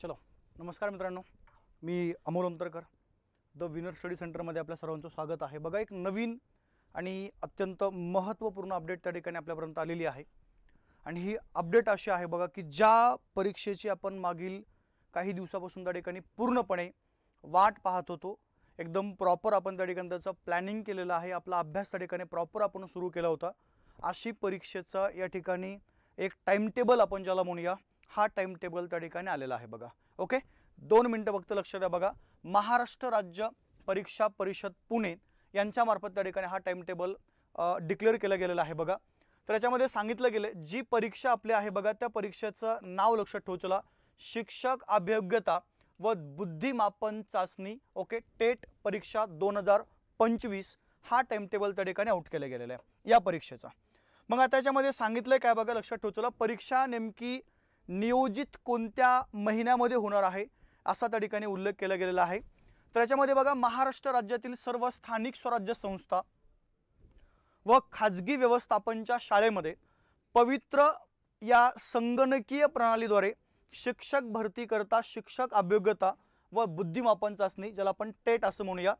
चलो नमस्कार मित्रांनो, मी Amol Antarkar the winner study सेंटरमध्ये आपल्या सर्वांचं स्वागत आहे। बघा, एक नवीन आणि अत्यंत महत्त्वपूर्ण अपडेट त्या ठिकाणी आपल्यापर्यंत आलेली आहे आणि ही अपडेट अशी आहे बघा की ज्या परीक्षेची आपण मागील काही दिवसापासून त्या ठिकाणी पूर्णपणे वाट पाहत होतो, एकदम प्रॉपर आपण त्या ठिकाणी त्याचं प्लॅनिंग केलेलं आहे, आपला अभ्यास त्या ठिकाणी प्रॉपर आपण सुरू केला होता, अशी परीक्षेचा या ठिकाणी एक टाइम टेबल आपण ज्याला म्हणूया, हा टाइम टेबल त्या ठिकाणी आलेला आहे बघा। ओके, 2 मिनिटं फक्त लक्ष द्या बघा। महाराष्ट्र राज्य परीक्षा परिषद पुणे यांच्या मार्फत त्या ठिकाणी हा टाइम टेबल डिक्लेअर केला गेलेला आहे बघा। तर याच्यामध्ये सांगितलं गेलं जी परीक्षा आपली आहे बघा, त्या परीक्षेचं नाव लक्षात ठेवू चला, शिक्षक अभियोग्यता व बुद्धिमापन चाचणी, ओके, टेट परीक्षा 2025 हा टाइम टेबल त्या ठिकाणी आउट केला गेलेला आहे या परीक्षेचा। मग आता याच्यामध्ये सांगितलं काय बघा, लक्षात ठेवू चला, परीक्षा नेमकी नियोजित कोणत्या महिन्यामध्ये होणार आहे असा त्या ठिकाणी उल्लेख केला गेलेला आहे। तर याच्यामध्ये बघा, महाराष्ट्र राज्यातील सर्व स्थानिक स्वराज्य संस्था व खाजगी व्यवस्थापनच्या शाळेमध्ये पवित्र या संगणकीय प्रणालीद्वारे शिक्षक भरती करता शिक्षक अभियोग्यता व बुद्धिमापन चाचणी, ज्याला आपण टेट असं म्हणूया,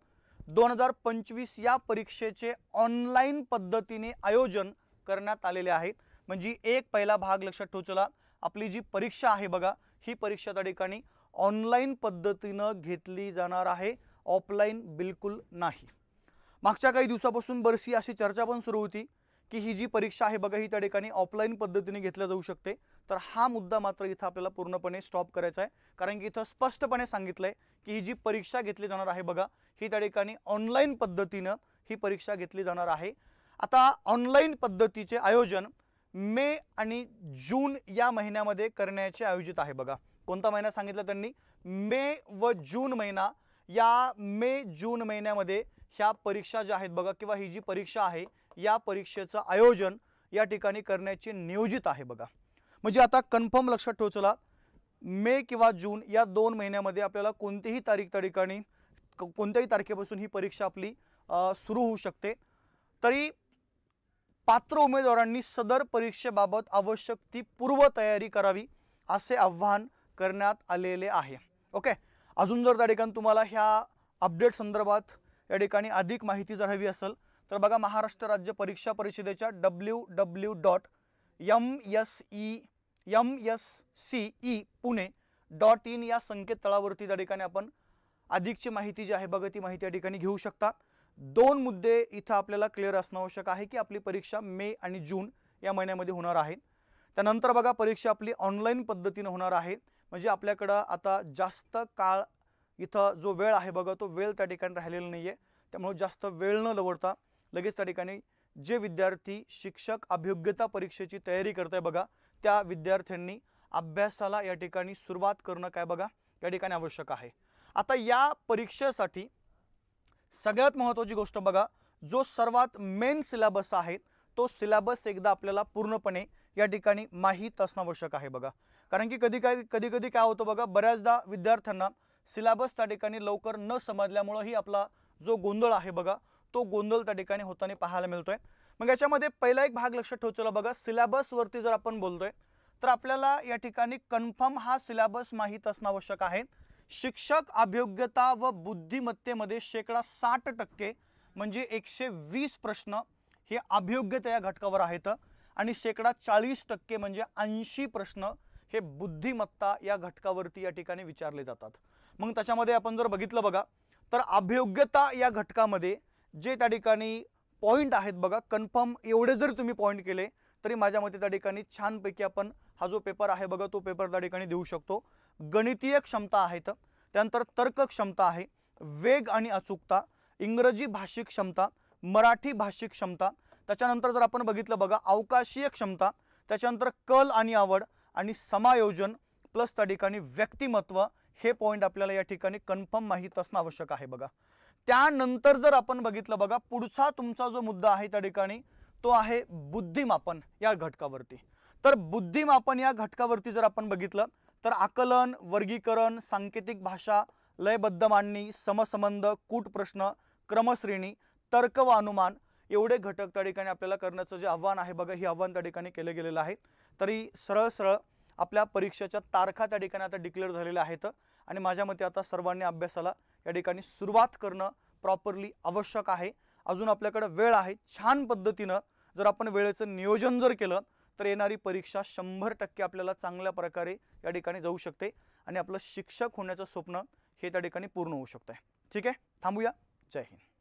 2025 या परीक्षेचे ऑनलाईन पद्धतीने आयोजन करण्यात आलेले आहेत। म्हणजे एक पहिला भाग लक्षात ठेवू चला, आपली जी परीक्षा आहे बघा, ही परीक्षा त्या ठिकाणी ऑनलाईन पद्धतीनं घेतली जाणार आहे, ऑफलाईन बिलकुल नाही। मागच्या काही दिवसापासून बरीचशी अशी चर्चा पण सुरू होती की ही जी परीक्षा आहे बघा, ही त्या ठिकाणी ऑफलाईन पद्धतीने घेतल्या जाऊ शकते। तर हा मुद्दा मात्र इथं आपल्याला पूर्णपणे स्टॉप करायचा आहे, कारण की इथं स्पष्टपणे सांगितलंय की ही जी परीक्षा घेतली जाणार आहे बघा, ही त्या ठिकाणी ऑनलाईन पद्धतीनं ही परीक्षा घेतली जाणार आहे। आता ऑनलाईन पद्धतीचे आयोजन मे आणि जून या महिन्यामध्ये करण्याचे आयोजित आहे बघा। कोणता महिना सांगितलं त्यांनी? मे व जून महिना। या मे जून महिन्यामध्ये ह्या परीक्षा ज्या आहेत बघा, किंवा ही जी परीक्षा आहे या परीक्षेचं आयोजन या ठिकाणी करण्याचे नियोजित आहे बघा। म्हणजे आता कन्फर्म लक्षात ठेवू चला, मे किंवा जून या 2 महिन्यामध्ये आपल्याला कोणतीही तारीख त्या ठिकाणी कोणत्याही तारखेपासून ही परीक्षा आपली सुरू होऊ शकते। तरी पात्र उमेदवारांनी सदर परीक्षेबाबत आवश्यक ती पूर्वतयारी करावी असे आवाहन करण्यात आलेले आहे। ओके, अजून जर त्या ठिकाणी तुम्हाला ह्या अपडेट संदर्भात या ठिकाणी अधिक माहिती जर हवी असेल तर बघा, महाराष्ट्र राज्य परीक्षा परिषदेच्या www.msce.pune.in या संकेतस्थळावरती त्या ठिकाणी आपण अधिकची माहिती जी आहे बघा, ती माहिती या ठिकाणी घेऊ शकता। 2 मुद्दे इथं आपल्याला क्लिअर असणं आवश्यक आहे की आपली परीक्षा मे आणि जून या महिन्यामध्ये होणार आहे। त्यानंतर बघा, परीक्षा आपली ऑनलाईन पद्धतीने होणार आहे, म्हणजे आपल्याकडं आता जास्त काळ इथं जो वेळ आहे बघा, तो वेळ त्या ठिकाणी राहिलेला नाही आहे। त्यामुळे जास्त वेळ न लवडता लगेच त्या ठिकाणी जे विद्यार्थी शिक्षक अभियोग्यता परीक्षेची तयारी करताय बघा, त्या विद्यार्थ्यांनी अभ्यासाला या ठिकाणी सुरुवात करणं काय बघा या ठिकाणी आवश्यक आहे। आता या परीक्षेसाठी सगळ्यात महत्त्वाची गोष्ट बघा, जो सर्वात मेन सिलेबस आहे तो सिलेबस एकदा आपल्याला पूर्णपणे या ठिकाणी माहीत असणं आवश्यक आहे बघा। कारण की कधी काय होतं बघा, बऱ्याचदा विद्यार्थ्यांना सिलेबस त्या ठिकाणी लवकर न समजल्यामुळे ही आपला जो गोंधळ आहे बघा, तो गोंधळ त्या ठिकाणी होताना पाहायला मिळतोय। मग याच्यामध्ये पहिला एक भाग लक्षात ठेवचला बघा, सिलेबस वरती जर आपण बोलतोय तर आपल्याला या ठिकाणी कन्फर्म हा सिलेबस माहीत असणं आवश्यक आहे। शिक्षक अभियोग्यता व बुद्धिमत्तेमध्ये 60% म्हणजे 120 प्रश्न हे अभियोग्यता या घटकावर आहेत आणि 40% म्हणजे 80 प्रश्न हे बुद्धिमत्ता या घटकावरती या ठिकाणी विचारले जातात। मग त्याच्यामध्ये आपण जर बघितलं बघा, तर अभियोग्यता या घटकामध्ये जे त्या ठिकाणी पॉइंट आहेत बघा, कन्फर्म एवढे जर तुम्ही पॉइंट केले तरी माझ्या मते त्या ठिकाणी छानपैकी आपण हा जो पेपर आहे बघा, तो पेपर त्या ठिकाणी देऊ शकतो। गणितीय क्षमता आहेत, त्यानंतर तर्क क्षमता आहे, वेग आणि अचूकता, इंग्रजी भाषिक क्षमता, मराठी भाषिक क्षमता, त्याच्यानंतर जर आपण बघितलं बघा, अवकाशीय क्षमता, त्याच्यानंतर कल आणि आवड आणि समायोजन प्लस त्या ठिकाणी व्यक्तिमत्व, हे पॉइंट आपल्याला या ठिकाणी कन्फर्म माहीत असणं आवश्यक आहे बघा। त्यानंतर जर आपण बघितलं बघा, पुढचा तुमचा जो मुद्दा आहे त्या ठिकाणी तो आहे बुद्धिमापन या घटकावरती। तर बुद्धिमापन या घटकावरती जर आपण बघितलं तर आकलन, वर्गीकरण, सांकेतिक भाषा, लयबद्ध मांडणी, समसंबंध, कूट प्रश्न, क्रमश्रेणी, तर्क व अनुमान एवढे घटक त्या ठिकाणी आपल्याला करण्याचं जे आव्हान आहे बघा, हे आव्हान त्या ठिकाणी केले गेलेलं आहे। तरी सरळ आपल्या परीक्षेच्या तारखा त्या ठिकाणी आता डिक्लेअर झालेल्या आहेत आणि माझ्या मते आता सर्वांनी अभ्यासाला या ठिकाणी सुरुवात करणं प्रॉपरली आवश्यक आहे। अजून आपल्याकडे वेळ आहे। छान पद्धतीनं जर आपण वेळेचं नियोजन जर केलं तर येणारी परीक्षा 100% आपल्याला चांगल्या प्रकारे या ठिकाणी जाऊ शकते आणि आपलं शिक्षक होण्याचं स्वप्न हे त्या ठिकाणी पूर्ण होऊ शकते। ठीक आहे, थांबूया। जय हिंद।